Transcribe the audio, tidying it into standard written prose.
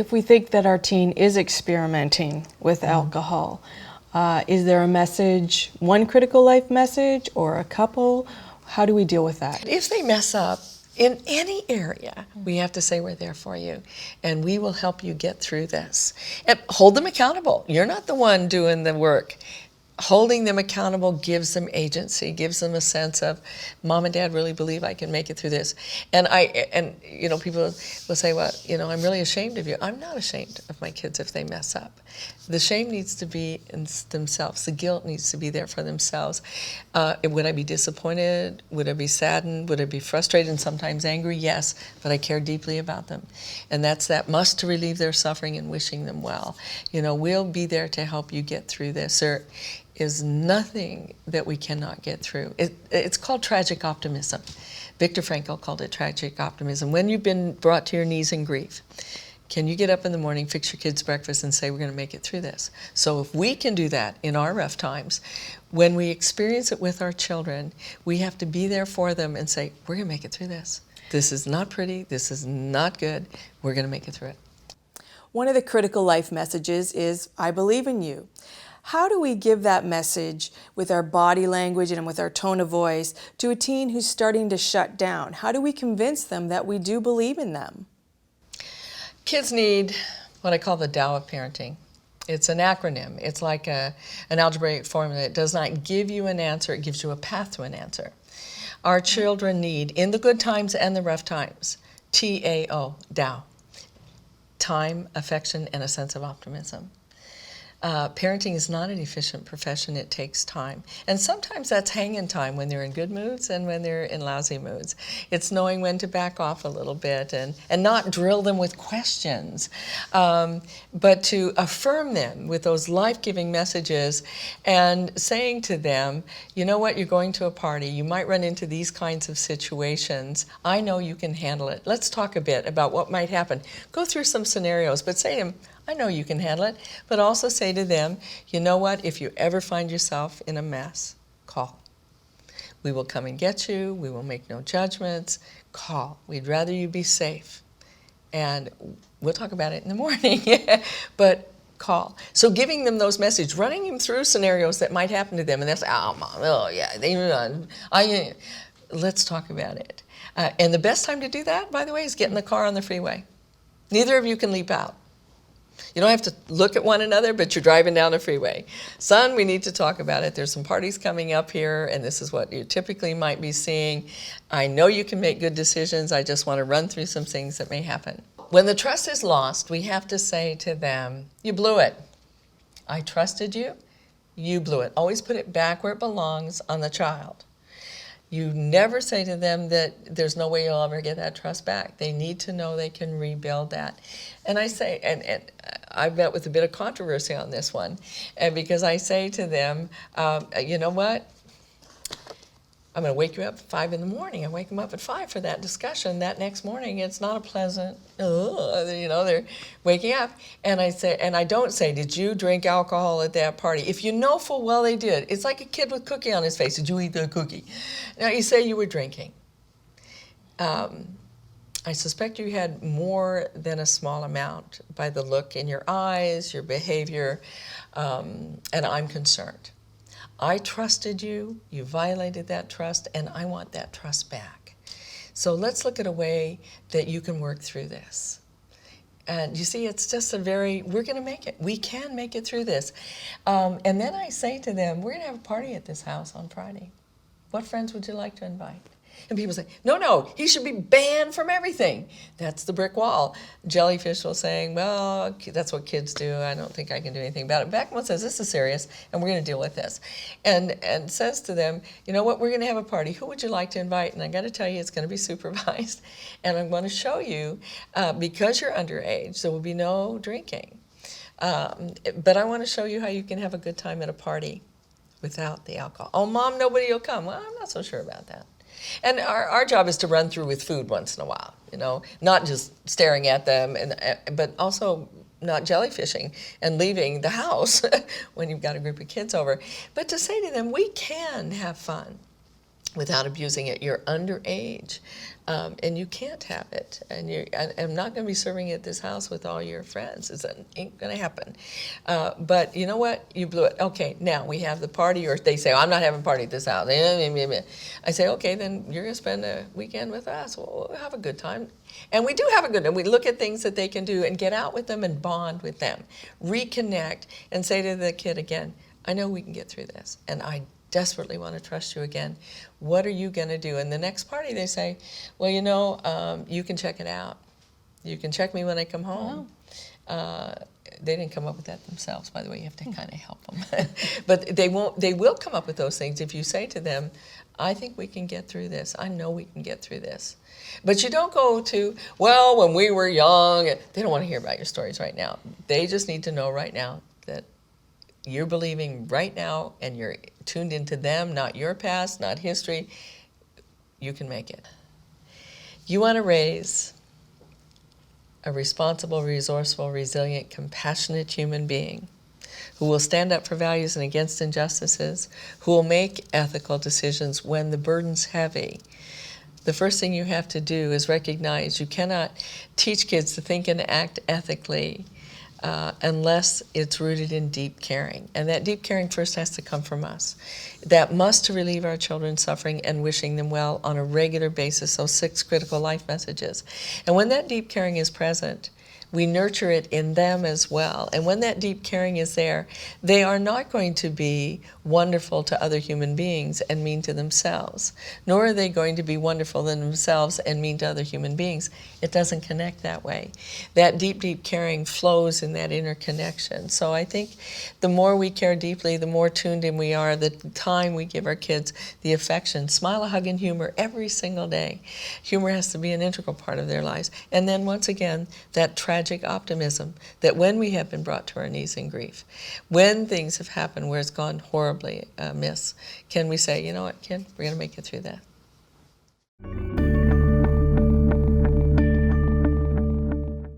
if we think that our teen is experimenting with alcohol, is there a message, one critical life message, or a couple? How do we deal with that? If they mess up in any area, we have to say we're there for you, and we will help you get through this. And hold them accountable. You're not the one doing the work. Holding them accountable gives them agency, gives them a sense of, Mom and Dad really believe I can make it through this. And people will say, well, I'm really ashamed of you. I'm not ashamed of my kids if they mess up. The shame needs to be in themselves. The guilt needs to be there for themselves. Would I be disappointed? Would I be saddened? Would I be frustrated and sometimes angry? Yes, but I care deeply about them. And that's that must to relieve their suffering and wishing them well. We'll be there to help you get through this. There is nothing that we cannot get through. It's called tragic optimism. Viktor Frankl called it tragic optimism. When you've been brought to your knees in grief, can you get up in the morning, fix your kids' breakfast, and say, we're going to make it through this? So if we can do that in our rough times, when we experience it with our children, we have to be there for them and say, we're going to make it through this. This is not pretty. This is not good. We're going to make it through it. One of the critical life messages is, I believe in you. How do we give that message with our body language and with our tone of voice to a teen who's starting to shut down? How do we convince them that we do believe in them? Kids need what I call the TAO of parenting. It's an acronym. It's like an algebraic formula. It does not give you an answer. It gives you a path to an answer. Our children need, in the good times and the rough times, TAO, TAO. Time, affection, and a sense of optimism. Parenting is not an efficient profession. It takes time. And sometimes that's hanging time when they're in good moods and when they're in lousy moods. It's knowing when to back off a little bit and not drill them with questions, but to affirm them with those life-giving messages and saying to them, you know what, you're going to a party. You might run into these kinds of situations. I know you can handle it. Let's talk a bit about what might happen. Go through some scenarios, but say to them, I know you can handle it, but also say to them, you know what, if you ever find yourself in a mess, call. We will come and get you. We will make no judgments. Call. We'd rather you be safe. And we'll talk about it in the morning, but call. So giving them those messages, running them through scenarios that might happen to them, and they'll say, oh, Mom, oh, yeah, let's talk about it. And the best time to do that, by the way, is get in the car on the freeway. Neither of you can leap out. You don't have to look at one another, but you're driving down the freeway. Son, we need to talk about it. There's some parties coming up here, and this is what you typically might be seeing. I know you can make good decisions. I just want to run through some things that may happen. When the trust is lost, we have to say to them, you blew it. I trusted you. You blew it. Always put it back where it belongs on the child. You never say to them that there's no way you'll ever get that trust back. They need to know they can rebuild that. And I say, and I've met with a bit of controversy on this one, and because I say to them, you know what? I'm going to wake you up at 5 in the morning. I wake them up at 5 for that discussion. That next morning, it's not a pleasant, they're waking up. And I say, and I don't say, did you drink alcohol at that party? If you know full well they did, it's like a kid with cookie on his face. Did you eat the cookie? Now you say you were drinking. I suspect you had more than a small amount by the look in your eyes, your behavior, and I'm concerned. I trusted you, you violated that trust, and I want that trust back. So let's look at a way that you can work through this. And you see, it's just we're going to make it. We can make it through this. And then I say to them, we're going to have a party at this house on Friday. What friends would you like to invite? And people say, no, he should be banned from everything. That's the brick wall. Jellyfish will saying, well, that's what kids do. I don't think I can do anything about it. Beckman says, this is serious, and we're going to deal with this. And says to them, you know what, we're going to have a party. Who would you like to invite? And I got to tell you, it's going to be supervised. And I'm going to show you, because you're underage, there will be no drinking. But I want to show you how you can have a good time at a party without the alcohol. Oh, Mom, nobody will come. Well, I'm not so sure about that. And our job is to run through with food once in a while, not just staring at them, but also not jellyfishing and leaving the house when you've got a group of kids over. But to say to them, we can have fun. without abusing it. You're underage, and you can't have it. And I'm not going to be serving at this house with all your friends. It ain't going to happen. But you know what? You blew it. Okay, now we have the party, or they say, oh, I'm not having a party at this house. I say, okay, then you're going to spend a weekend with us. We'll have a good time. And we do have a good time. We look at things that they can do and get out with them and bond with them, reconnect, and say to the kid again, I know we can get through this, and I desperately want to trust you again. What are you going to do? And the next party they say, well, you know, you can check it out. You can check me when I come home. They didn't come up with that themselves, by the way. You have to kind of help them. But they will come up with those things if you say to them, I think we can get through this. I know we can get through this. But you don't go to, well, when we were young. They don't want to hear about your stories right now. They just need to know right now that you're believing right now, and you're tuned into them, not your past, not history. You can make it. You want to raise a responsible, resourceful, resilient, compassionate human being who will stand up for values and against injustices, who will make ethical decisions when the burden's heavy. The first thing you have to do is recognize you cannot teach kids to think and act ethically unless it's rooted in deep caring. And that deep caring first has to come from us. That must to relieve our children's suffering and wishing them well on a regular basis, those 6 critical life messages. And when that deep caring is present, we nurture it in them as well. And when that deep caring is there, they are not going to be wonderful to other human beings and mean to themselves, nor are they going to be wonderful to themselves and mean to other human beings. It doesn't connect that way. That deep, deep caring flows in that interconnection. So I think the more we care deeply, the more tuned in we are, the time we give our kids, the affection, smile, a hug, and humor every single day. Humor has to be an integral part of their lives. And then once again, that tragic optimism that when we have been brought to our knees in grief, when things have happened where it's gone horribly amiss, can we say, you know what, kid, we're going to make it through that.